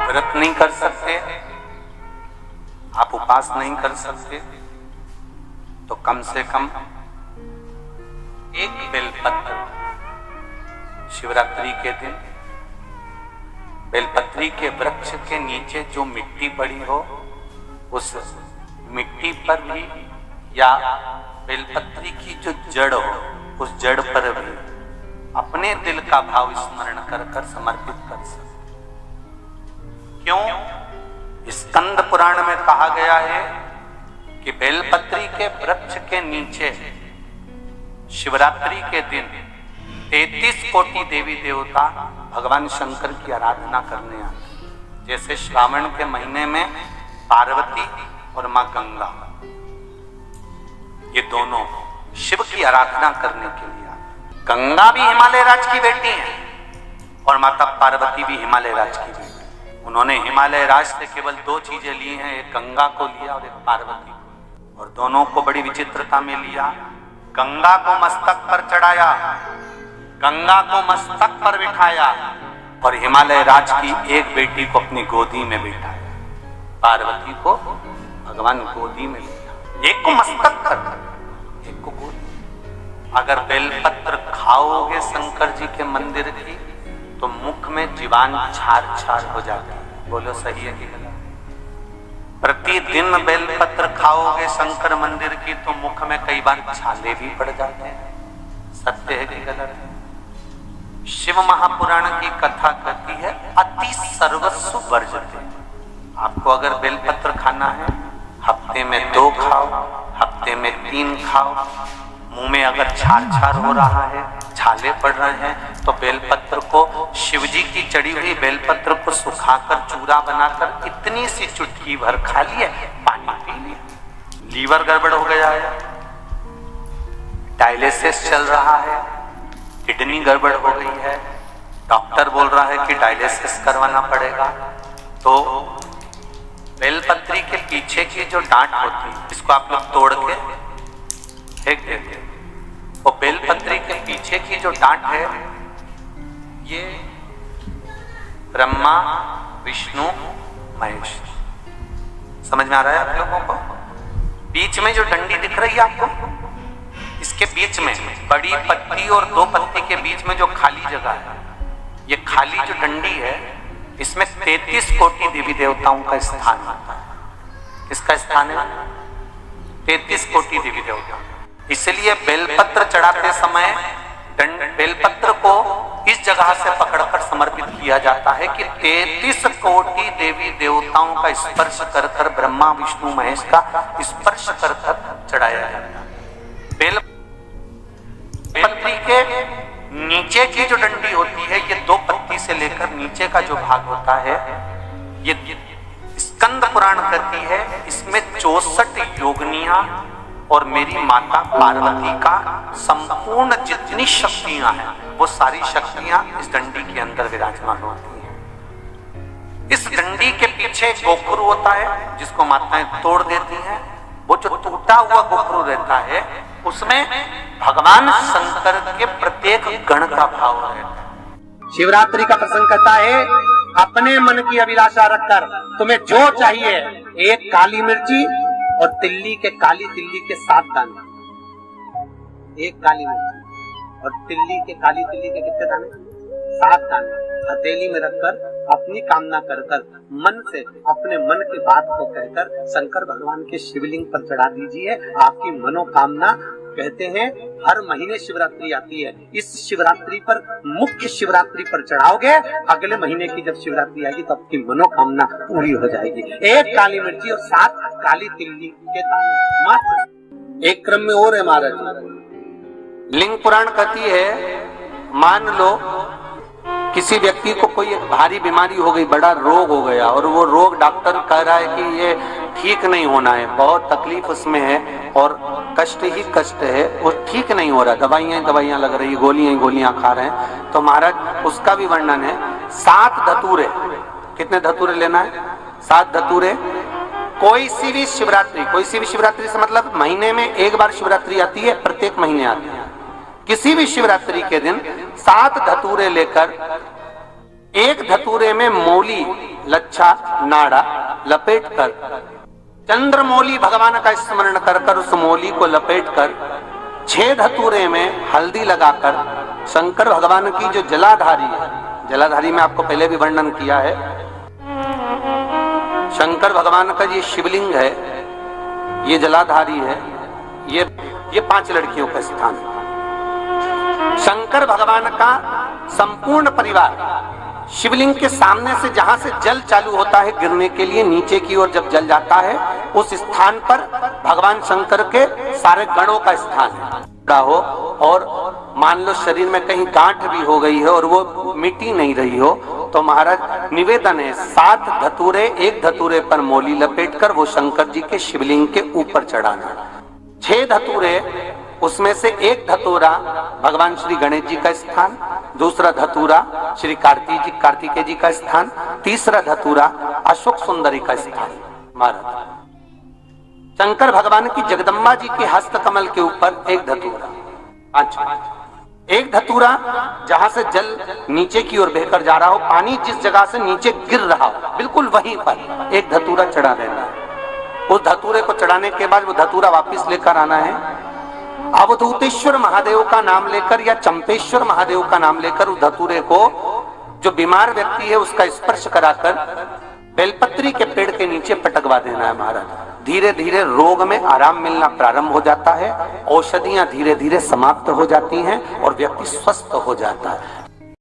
व्रत नहीं कर सकते, आप उपवास नहीं कर सकते, तो कम से कम एक बेलपत्र शिवरात्रि के दिन बेलपत्री के वृक्ष के नीचे जो मिट्टी पड़ी हो उस मिट्टी पर भी, या बेलपत्री की जो जड़ हो उस जड़ पर भी अपने दिल का भाव स्मरण कर कर समर्पित कर सकते। क्यों? स्कंद पुराण में कहा गया है कि बेलपत्री के वृक्ष के नीचे शिवरात्रि के दिन 33 कोटि देवी देवता भगवान शंकर की आराधना करने आते। जैसे श्रावण के महीने में पार्वती और मां गंगा, ये दोनों शिव की आराधना करने के लिए आते। गंगा भी हिमालय राज की बेटी है और माता पार्वती भी हिमालय राज की बेटी। उन्होंने हिमालय राज से केवल 2 चीजें ली हैं, एक गंगा को लिया और एक पार्वती को, और दोनों को बड़ी विचित्रता में लिया। गंगा को मस्तक पर चढ़ाया, गंगा को मस्तक पर बिठाया और हिमालय राज की एक बेटी को अपनी गोदी में बिठाया। पार्वती को भगवान गोदी में लिया, एक को मस्तक पर, एक को गोदी। अगर बेलपत्र खाओगे शंकर जी के मंदिर की तो मुख में जीवान छार छार हो जाती है। बोलो सही है कि गलत? प्रतिदिन बेलपत्र खाओगे शंकर मंदिर की तो मुख में कई बार छाले भी पड़ जाते हैं। सत्य है कि गलत है? शिव महापुराण की कथा कहती है अति सर्वस्व वर्जते। आपको अगर बेलपत्र खाना है हफ्ते में 2 खाओ, हफ्ते में 3 खाओ। मुंह में अगर छार छार हो रहा है, छाले पड़ रहे हैं, तो बेलपत्र को, शिवजी की चढ़ी हुई बेलपत्र को सुखाकर चूरा बनाकर इतनी सी चुटकी भर खा लिया, पानी पी लिया। लीवर गड़बड़ हो गया है, डायलिसिस चल रहा है, किडनी गड़बड़ हो गई है, डॉक्टर बोल रहा है कि डायलिसिस करवाना पड़ेगा, तो बेलपत्री के पीछे की जो डांट होती है इसको आप लोग तोड़ के फेंक देते। वो बेलपत्री के पीछे की जो डांट है ये ब्रह्मा विष्णु महेश, समझ में आ रहा है आप लोगों को? बीच में जो डंडी दिख रही है आपको, इसके बीच में बड़ी पत्ती और 2 पत्ती के बीच में जो खाली जगह है, ये खाली जो डंडी है इसमें 33 कोटि देवी देवताओं का स्थान होता है। किसका स्थान है? 33 कोटि देवी देवता। इसलिए बेलपत्र चढ़ाते समय बेलपत्र को इस जगह से पकड़कर समर्पित किया जाता है कि 33 कोटि देवी देवताओं का स्पर्श कर कर, ब्रह्मा विष्णु महेश का स्पर्श कर कर चढ़ाया जाता है। बेलपत्री के नीचे की जो डंडी होती है, ये 2 पत्ती से लेकर नीचे का जो भाग होता है, ये स्कंद पुराण कहती है इसमें 64 योगनियां और मेरी माता पार्वती का संपूर्ण जितनी शक्तियां हैं वो सारी शक्तियां इस डंडी के अंदर विराजमान होती हैं। इस डंडी के पीछे गोखरू होता है जिसको माताएं तोड़ देती हैं। वो जो टूटा हुआ गोखरू रहता है उसमें भगवान शंकर के प्रत्येक गण का भाव रहता है। शिवरात्रि का प्रसंग कहता है अपने मन की अभिलाषा रखकर तुम्हें जो चाहिए, एक काली मिर्ची और काली तिल्ली के 7 दाने। एक काली मिर्ची और काली तिल्ली के कितने दाने? 7 दाने हथेली में रखकर अपनी कामना कर कर मन से अपने मन की बात को कहकर शंकर भगवान के शिवलिंग पर चढ़ा दीजिए। आपकी मनोकामना, कहते हैं हर महीने शिवरात्रि आती है, इस शिवरात्रि पर, मुख्य शिवरात्रि पर चढ़ाओगे, अगले महीने की जब शिवरात्रि आएगी तो आपकी मनोकामना पूरी हो जाएगी। 1 काली मिर्ची और 7 काली तिल्ली के दाने मात्र। एक क्रम में और है महाराज, लिंग पुराण कहती है मान लो किसी व्यक्ति को कोई एक भारी बीमारी हो गई, बड़ा रोग हो गया और वो रोग डॉक्टर कह रहा है कि ये ठीक नहीं होना है, बहुत तकलीफ उसमें है और कष्ट ही कष्ट है, वो ठीक नहीं हो रहा, दवाइयां लग रही, गोलियां खा रहे हैं, तो महाराज उसका भी वर्णन है। 7 धतूरे, कितने धतूरे लेना है? 7 धतूरे। कोई सी भी शिवरात्रि से मतलब महीने में 1 बार शिवरात्रि आती है, प्रत्येक महीने आती है। किसी भी शिवरात्रि के दिन 7 धतूरे लेकर, एक धतूरे में मौली लच्छा नाड़ा लपेटकर चंद्रमौली भगवान का स्मरण कर उस मौली को लपेटकर 6 धतूरे में हल्दी लगाकर शंकर भगवान की जो जलाधारी है, जलाधारी में आपको पहले भी वर्णन किया है, शंकर भगवान का ये शिवलिंग है, ये जलाधारी है, ये 5 लड़कियों का स्थान है। शंकर भगवान का संपूर्ण परिवार शिवलिंग के सामने से जहां से जल चालू होता है गिरने के लिए नीचे की ओर जब जल जाता है, उस स्थान पर भगवान शंकर के सारे गणों का स्थान है हो। और मान लो शरीर में कहीं गांठ भी हो गई है और वो मिटी नहीं रही हो, तो महाराज निवेदन है 7 धतूरे, एक धतूरे पर मौली लपेटकर वो शंकर जी के शिवलिंग के ऊपर चढ़ाना। 6 धतूरे, उसमें से एक धतूरा भगवान श्री गणेश जी का स्थान, दूसरा धतूरा श्री कार्तिकेय जी का स्थान, तीसरा धतूरा अशोक सुंदरी का स्थान। महाराज शंकर भगवान की जगदम्बा जी के हस्त कमल के ऊपर एक धतूरा, एक धतूरा जहां से जल नीचे की ओर बहकर जा रहा हो, पानी जिस जगह से नीचे गिर रहा हो बिल्कुल वहीं पर एक धतूरा चढ़ा देना है। उस धतूरे को चढ़ाने के बाद वो धतूरा वापस लेकर आना है, अवधूतेश्वर महादेव का नाम लेकर या चंपेश्वर महादेव का नाम लेकर उस धतूरे को जो बीमार व्यक्ति है उसका स्पर्श कराकर बेलपत्री के पेड़ के नीचे पटकवा देना है। महाराज धीरे धीरे रोग में आराम मिलना प्रारंभ हो जाता है, औषधियां धीरे धीरे समाप्त हो जाती हैं और व्यक्ति स्वस्थ हो जाता है।